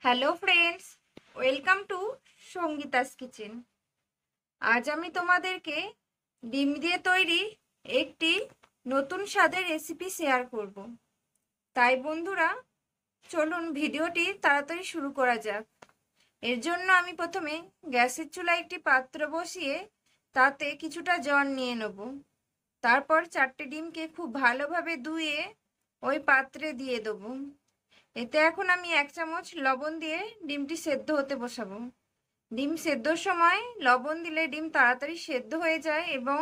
Hello friends, welcome to Sangeeta's kitchen. আজ আমি তোমাদেরকে ডিম দিয়ে তৈরি একটি নতুন স্বাদের রেসিপি শেয়ার করব। তাই বন্ধুরা, চলুন ভিডিওটি তাড়াতাড়ি শুরু করা যাক। এর জন্য আমি প্রথমে গ্যাসের চুলায় একটি পাত্র বসিয়ে তাতে কিছুটা জল নিয়ে নেব। তারপর 4টে ডিমকে খুব ভালোভাবে ধুয়ে ওই পাত্রে দিয়ে দেবো। এতে এখন আমি 1 চামচ লবণ দিয়ে ডিমটি সেদ্ধ হতে বসাবো। ডিম সেদ্ধর সময় লবণ দিলে ডিম তাড়াতাড়ি সেদ্ধ হয়ে যায় এবং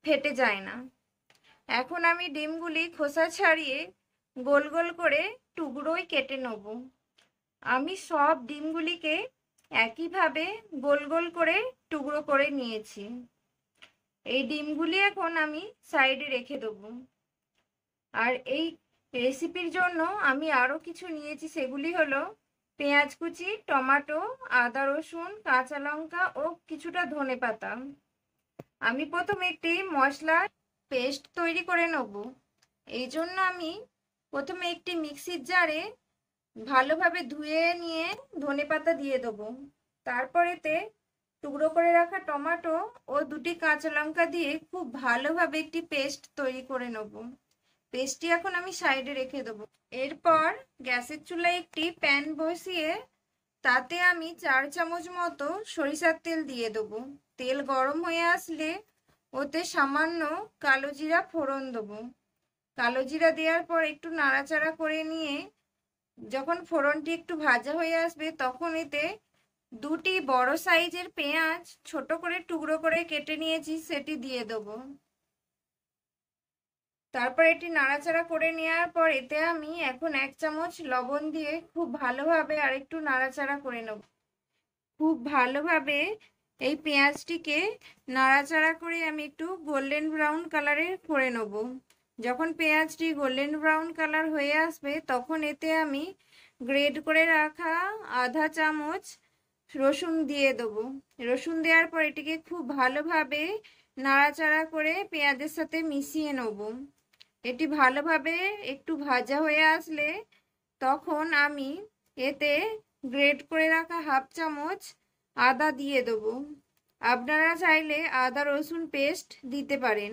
ফেটে যায় না। এখন আমি ডিমগুলি খোসা ছাড়িয়ে গোল গোল করে টুকরোই কেটে নেব। আমি সব ডিমগুলিকে একইভাবে গোল গোল করে টুকরো করে নিয়েছি। এই ডিমগুলি এখন আমি সাইডে রেখে দেবো। আর এই রেসিপির জন্য আমি আরও কিছু নিয়েছি, সেগুলি হলো পেঁয়াজ কুচি, টমেটো, আদা রসুন, কাঁচা লঙ্কা ও কিছুটা ধনেপাতা। আমি প্রথমে একটি মশলার পেস্ট তৈরি করে নেব। এই জন্য আমি প্রথমে একটি মিক্সির জারে ভালোভাবে ধুয়ে নিয়ে ধনেপাতা দিয়ে দেবো। তারপর এতে টুকরো করে রাখা টমেটো ও 2টি কাঁচা লঙ্কা দিয়ে খুব ভালোভাবে একটি পেস্ট তৈরি করে নেব। পেস্টটি এখন আমি সাইডে রেখে দেবো। এরপর গ্যাসের চুলায় একটি প্যান বসিয়ে তাতে আমি 4 চামচ মতো সরিষার তেল দিয়ে দেবো। তেল গরম হয়ে আসলে ওতে সামান্য কালো জিরা ফোড়ন দেবো। কালো জিরা দেওয়ার পর একটু নাড়াচাড়া করে নিয়ে যখন ফোড়নটি একটু ভাজা হয়ে আসবে তখন এতে 2টি বড় সাইজের পেঁয়াজ ছোট করে টুকরো করে কেটে নিয়েছি সেটি দিয়ে দেবো। তারপর এটি নাড়াচাড়া করে নেওয়ার পর এতে আমি এখন 1 চামচ লবণ দিয়ে খুব ভালোভাবে আরেকটু নাড়াচাড়া করে নেব। খুব ভালোভাবে এই পেঁয়াজটিকে নাড়াচাড়া করে আমি একটু গোল্ডেন ব্রাউন কালারের করে নেব। যখন পেঁয়াজটি গোল্ডেন ব্রাউন কালার হয়ে আসবে তখন এতে আমি গ্রেট করে রাখা আধা চামচ রসুন দিয়ে দেবো। রসুন দেওয়ার পর এটিকে খুব ভালোভাবে নাড়াচাড়া করে পেঁয়াজের সাথে মিশিয়ে নেব। এটি ভালোভাবে একটু ভাজা হয়ে আসলে তখন আমি এতে গ্রেট করে রাখা হাফ চামচ আদা দিয়ে দেবো। আপনারা চাইলে আদা রসুন পেস্ট দিতে পারেন।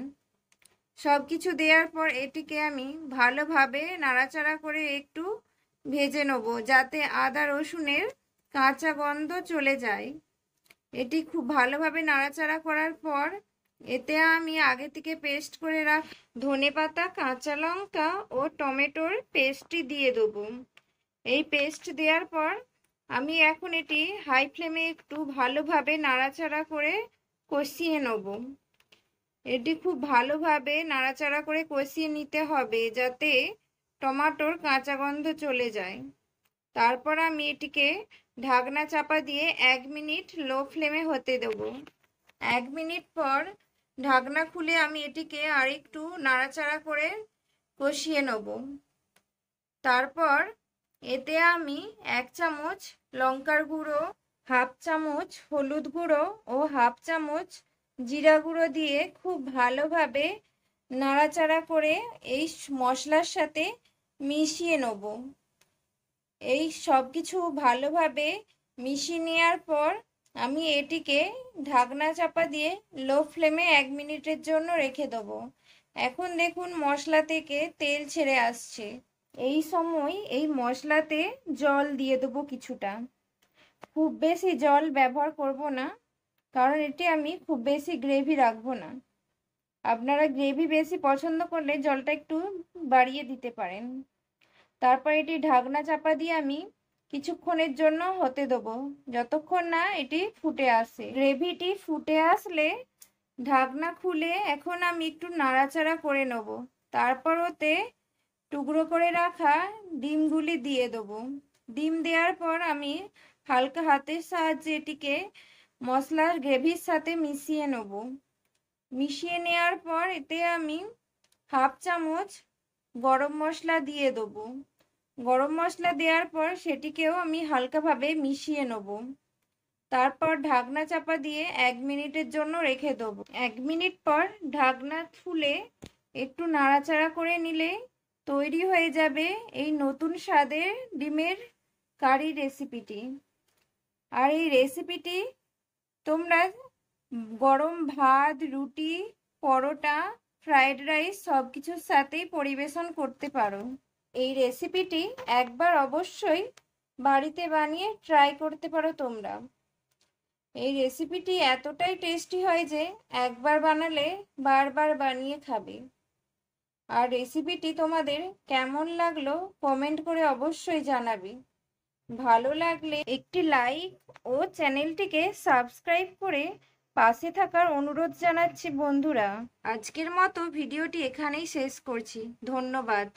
সব কিছু দেওয়ার পর এটিকে আমি ভালোভাবে নাড়াচাড়া করে একটু ভেজে নেব যাতে আদা রসুনের কাঁচা গন্ধ চলে যায়। এটি খুব ভালোভাবে নাড়াচাড়া করার পর এতে আমি আগে থেকে পেস্ট করে ধনেপাতা, কাঁচা লঙ্কা ও টমেটোর পেস্টটি দিয়ে দেবো। এই পেস্ট দেওয়ার পর আমি এখন এটি হাই ফ্লেমে একটু ভালোভাবে নাড়াচাড়া করে কষিয়ে নেব। এটি খুব ভালোভাবে নাড়াচাড়া করে কষিয়ে নিতে হবে যাতে টমেটোর কাঁচা গন্ধ চলে যায়। তারপর আমি এটিকে ঢাকনা চাপা দিয়ে 1 মিনিট লো ফ্লেমে হতে দেব। 1 মিনিট পর ঢাকনা খুলে আমি এটিকে আরেকটু নাড়াচাড়া করে কষিয়ে নেব। তারপর এতে আমি 1 চামচ লঙ্কার গুঁড়ো, হাফ চামচ হলুদ গুঁড়ো ও হাফ চামচ জিরা গুঁড়ো দিয়ে খুব ভালোভাবে নাড়াচাড়া করে এই মশলার সাথে মিশিয়ে নেব। এই সব কিছু ভালোভাবে মিশিয়ে নেওয়ার পর আমি এটিকে ঢাকনা চাপা দিয়ে লো ফ্লেমে 1 মিনিটের জন্য রেখে দেবো। এখন দেখুন মশলা থেকে তেল ছেড়ে আসছে। এই সময় এই মশলাতে জল দিয়ে দেবো কিছুটা। খুব বেশি জল ব্যবহার করব না, কারণ এটি আমি খুব বেশি গ্রেভি রাখবো না। আপনারা গ্রেভি বেশি পছন্দ করলে জলটা একটু বাড়িয়ে দিতে পারেন। তারপর এটি ঢাকনা চাপা দিয়ে আমি কিছুক্ষণের জন্য হতে দেবো, যতক্ষণ না এটি ফুটে আসে। গ্রেভিটি ফুটে আসলে ঢাকনা খুলে এখন আমি একটু নাড়াচাড়া করে নেব। তারপর ওতে টুকরো করে রাখা ডিমগুলি দিয়ে দেবো। ডিম দেওয়ার পর আমি হালকা হাতের সাহায্যে এটিকে মশলার গ্রেভির সাথে মিশিয়ে নেব। মিশিয়ে নেওয়ার পর এতে আমি হাফ চামচ গরম মশলা দিয়ে দেবো। গরম মশলা দেওয়ার পর সেটিকেও আমি হালকাভাবে মিশিয়ে নেব। তারপর ঢাকনা চাপা দিয়ে 1 মিনিটের জন্য রেখে দেবো। 1 মিনিট পর ঢাকনা খুলে একটু নাড়াচাড়া করে নিলে তৈরি হয়ে যাবে এই নতুন স্বাদের ডিমের কারি রেসিপিটি। আর এই রেসিপিটি তোমরা গরম ভাত, রুটি, পরোটা, ফ্রাইড রাইস সব কিছুর সাথেই পরিবেশন করতে পারো। এই রেসিপিটি একবার অবশ্যই বাড়িতে বানিয়ে ট্রাই করতে পারো তোমরা। এই রেসিপিটি এতটাই টেস্টি হয় যে একবার বানালে বারবার বানিয়ে খাবে। আর রেসিপিটি তোমাদের কেমন লাগলো কমেন্ট করে অবশ্যই জানাবে। ভালো লাগলে একটি লাইক ও চ্যানেলটিকে সাবস্ক্রাইব করে পাশে থাকার অনুরোধ জানাচ্ছি বন্ধুরা। আজকের মতো ভিডিওটি এখানেই শেষ করছি। ধন্যবাদ।